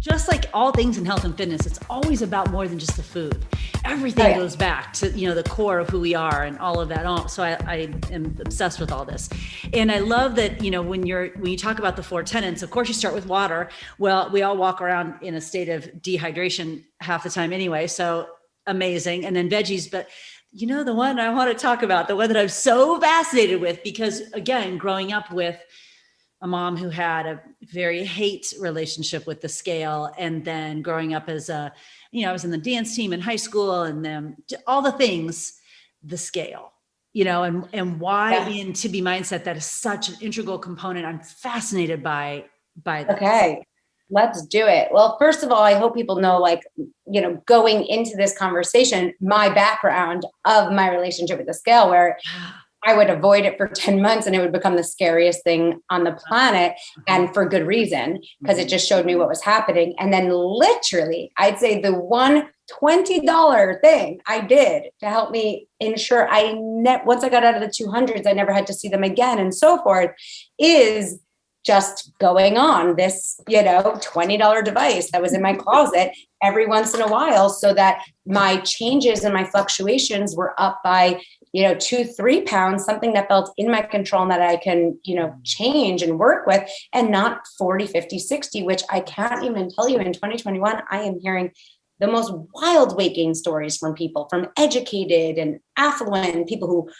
just like all things in health and fitness, it's always about more than just the food. Everything goes back to, the core of who we are and all of that. So I am obsessed with all this. And I love that, when you talk about the 4 tenets, of course you start with water. Well, we all walk around in a state of dehydration half the time anyway. So amazing. And then veggies, but the one I want to talk about, the one that I'm so fascinated with, because again, growing up with a mom who had a very hate relationship with the scale. And then growing up as I was in the dance team in high school, and then all the things, the scale, and why in To Be Mindset, that is such an integral component. I'm fascinated by this. Okay, let's do it. Well, first of all, I hope people know, going into this conversation, my background of my relationship with the scale, where I would avoid it for 10 months and it would become the scariest thing on the planet, and for good reason, because it just showed me what was happening. And then literally, I'd say the one $20 thing I did to help me ensure once I got out of the 200s, I never had to see them again and so forth, is just going on this, $20 device that was in my closet every once in a while, so that my changes and my fluctuations were up by 2-3 pounds, something that felt in my control and that I can, change and work with, and not 40, 50, 60, which I can't even tell you. In 2021, I am hearing the most wild weight gain stories from people, from educated and affluent people who,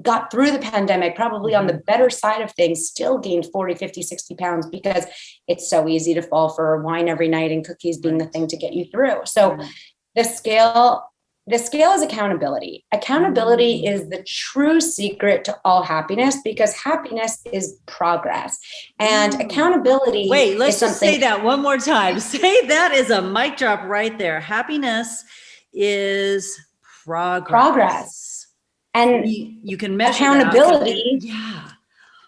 got through the pandemic, probably on the better side of things, still gained 40, 50, 60 pounds, because it's so easy to fall for wine every night and cookies being the thing to get you through. So the scale is accountability. Accountability is the true secret to all happiness, because happiness is progress. And accountability. Wait, let's just say that one more time. Say that is a mic drop right there. Happiness is progress. And you can measure accountability. Yeah.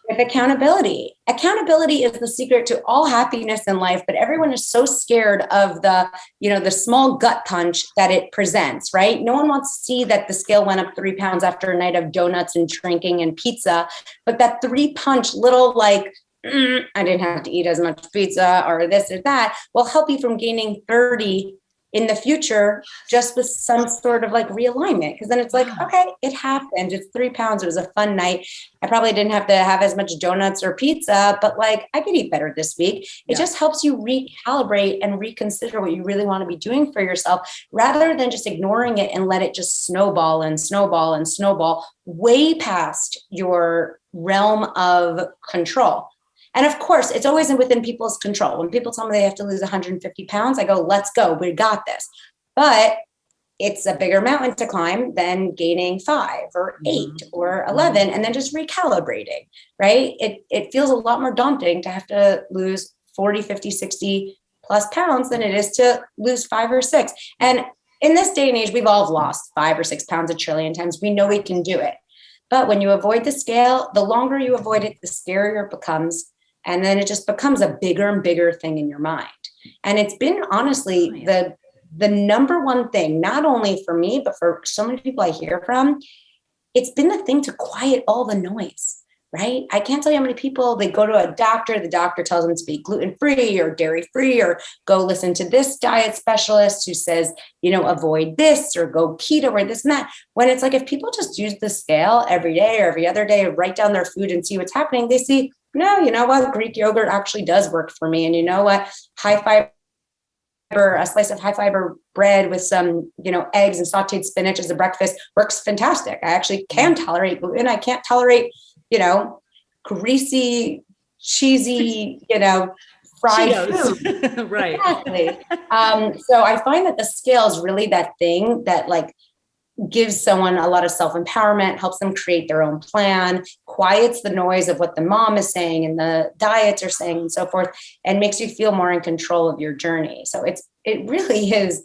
With accountability. Accountability is the secret to all happiness in life, but everyone is so scared of the small gut punch that it presents, right? No one wants to see that the scale went up 3 pounds after a night of donuts and drinking and pizza, but that 3 punch little I didn't have to eat as much pizza or this or that will help you from gaining 30 in the future, just with some sort of realignment. Because then it's okay, it happened. It's 3 pounds. It was a fun night. I probably didn't have to have as much donuts or pizza, but I could eat better this week. It just helps you recalibrate and reconsider what you really want to be doing for yourself, rather than just ignoring it and let it just snowball and snowball and snowball way past your realm of control. And of course, it's always within people's control. When people tell me they have to lose 150 pounds, I go, let's go. We got this. But it's a bigger mountain to climb than gaining 5 or 8 or 11 and then just recalibrating, right? It feels a lot more daunting to have to lose 40, 50, 60 plus pounds than it is to lose 5 or 6. And in this day and age, we've all lost 5 or 6 pounds a trillion times. We know we can do it. But when you avoid the scale, the longer you avoid it, the scarier it becomes. And then it just becomes a bigger and bigger thing in your mind. And it's been honestly the number one thing, not only for me, but for so many people I hear from, it's been the thing to quiet all the noise, right? I can't tell you how many people, they go to a doctor, the doctor tells them to be gluten-free or dairy-free, or go listen to this diet specialist who says, avoid this, or go keto, or this and that. When it's if people just use the scale every day or every other day, write down their food and see what's happening, they see, no, you know what? Greek yogurt actually does work for me. And you know what? High fiber, a slice of high fiber bread with some, eggs and sauteed spinach as a breakfast works fantastic. I actually can tolerate gluten. I can't tolerate, greasy, cheesy, fried Cheetos. food. Right. Exactly. So I find that the scale is really that thing that gives someone a lot of self-empowerment, helps them create their own plan, quiets the noise of what the mom is saying and the diets are saying and so forth, and makes you feel more in control of your journey. So it really is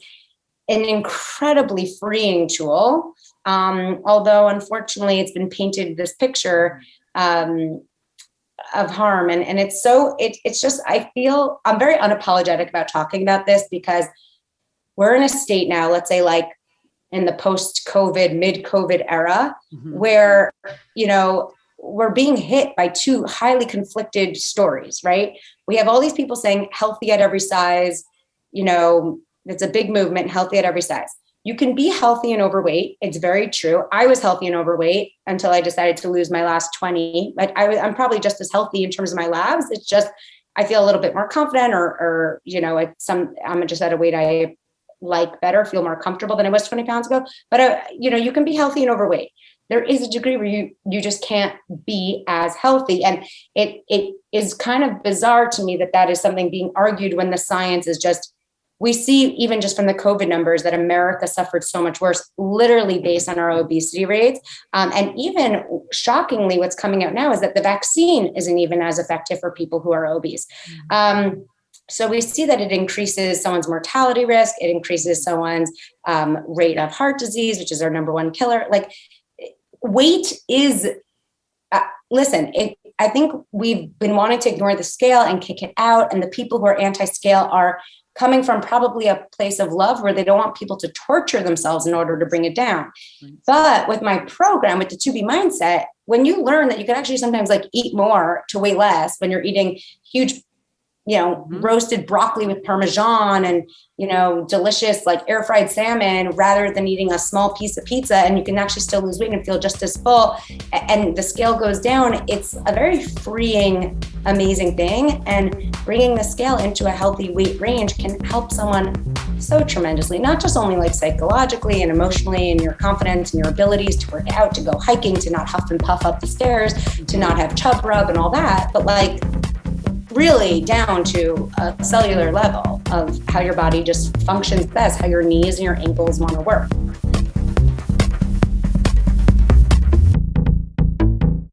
an incredibly freeing tool. Although unfortunately it's been painted this picture of harm. And it's just, I feel I'm very unapologetic about talking about this, because we're in a state now, let's say in the post-COVID, mid-COVID era, where, we're being hit by two highly conflicted stories, right? We have all these people saying healthy at every size, it's a big movement, healthy at every size. You can be healthy and overweight. It's very true. I was healthy and overweight until I decided to lose my last 20. But I'm probably just as healthy in terms of my labs. It's just, I feel a little bit more confident I'm just at a weight I like better, feel more comfortable than I was 20 pounds ago. But, you can be healthy and overweight. There is a degree where you just can't be as healthy. And it is kind of bizarre to me that is something being argued when the science is just, we see even just from the COVID numbers that America suffered so much worse, literally based on our obesity rates. And even shockingly, what's coming out now is that the vaccine isn't even as effective for people who are obese. So we see that it increases someone's mortality risk. It increases someone's rate of heart disease, which is our number one killer. Like, weight is, I think we've been wanting to ignore the scale and kick it out. And the people who are anti-scale are coming from probably a place of love where they don't want people to torture themselves in order to bring it down. Right. But with my program, with the 2B mindset, when you learn that you can actually sometimes eat more to weigh less, when you're eating huge, roasted broccoli with Parmesan and, delicious air fried salmon rather than eating a small piece of pizza, and you can actually still lose weight and feel just as full, and the scale goes down. It's a very freeing, amazing thing. And bringing the scale into a healthy weight range can help someone so tremendously, not just only psychologically and emotionally, and your confidence and your abilities to work out, to go hiking, to not huff and puff up the stairs, to not have chub rub and all that, but really down to a cellular level of how your body just functions best, how your knees and your ankles want to work.